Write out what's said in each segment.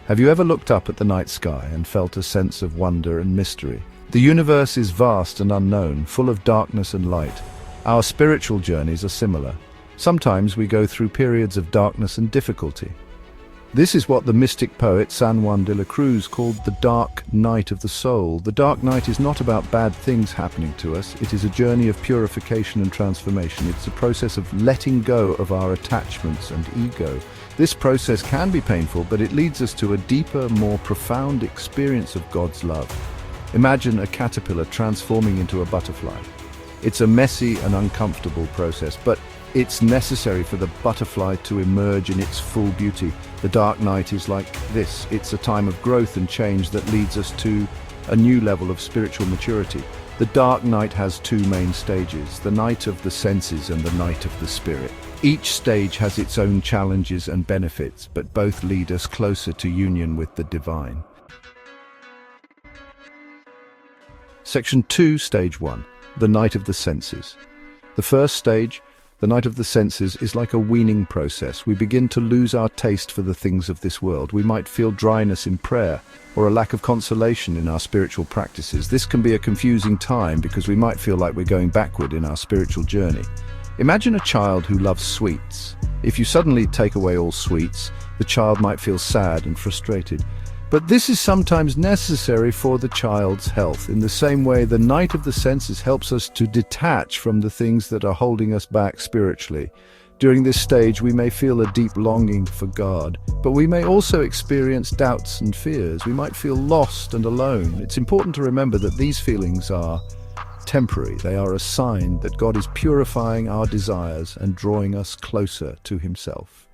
Have you ever looked up at the night sky and felt a sense of wonder and mystery? The universe is vast and unknown, full of darkness and light. Our spiritual journeys are similar. Sometimes we go through periods of darkness and difficulty. This is what the mystic poet San Juan de la Cruz called the dark night of the soul. The dark night is not about bad things happening to us. It is a journey of purification and transformation. It's a process of letting go of our attachments and ego. This process can be painful, but it leads us to a deeper, more profound experience of God's love. Imagine a caterpillar transforming into a butterfly. It's a messy and uncomfortable process, but it's necessary for the butterfly to emerge in its full beauty. The dark night is like this. It's a time of growth and change that leads us to a new level of spiritual maturity. The dark night has two main stages, the night of the senses and the night of the spirit. Each stage has its own challenges and benefits, but both lead us closer to union with the divine. Section 2, Stage 1, the night of the senses. The first stage, the night of the senses, is like a weaning process. We begin to lose our taste for the things of this world. We might feel dryness in prayer or a lack of consolation in our spiritual practices. This can be a confusing time because we might feel like we're going backward in our spiritual journey. Imagine a child who loves sweets. If you suddenly take away all sweets, the child might feel sad and frustrated. But this is sometimes necessary for the child's health. In the same way, the night of the senses helps us to detach from the things that are holding us back spiritually. During this stage, we may feel a deep longing for God, but we may also experience doubts and fears. We might feel lost and alone. It's important to remember that these feelings are temporary. They are a sign that God is purifying our desires and drawing us closer to Himself.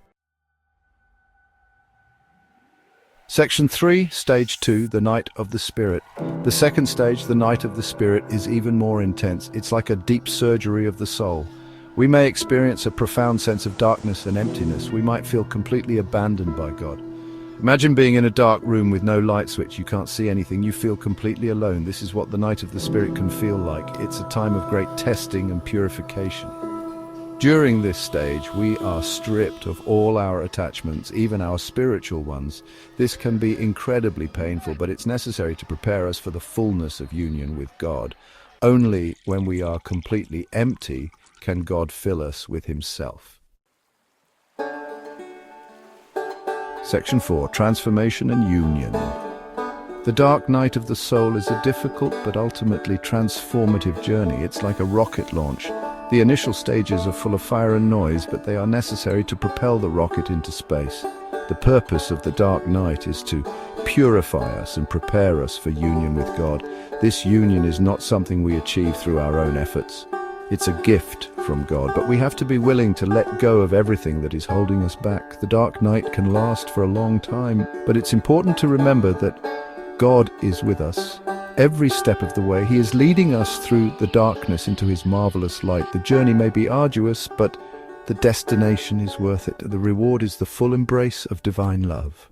Section 3, Stage 2, the night of the spirit. The second stage, the night of the spirit, is even more intense. It's like a deep surgery of the soul. We may experience a profound sense of darkness and emptiness. We might feel completely abandoned by God. Imagine being in a dark room with no light switch. You can't see anything. You feel completely alone. This is what the night of the spirit can feel like. It's a time of great testing and purification. During this stage, we are stripped of all our attachments, even our spiritual ones. This can be incredibly painful, but it's necessary to prepare us for the fullness of union with God. Only when we are completely empty can God fill us with Himself. Section 4, Transformation and Union. The dark night of the soul is a difficult but ultimately transformative journey. It's like a rocket launch. The initial stages are full of fire and noise, but they are necessary to propel the rocket into space. The purpose of the dark night is to purify us and prepare us for union with God. This union is not something we achieve through our own efforts. It's a gift from God, but we have to be willing to let go of everything that is holding us back. The dark night can last for a long time, but it's important to remember that God is with us every step of the way. He is leading us through the darkness into His marvelous light. The journey may be arduous, but the destination is worth it. The reward is the full embrace of divine love.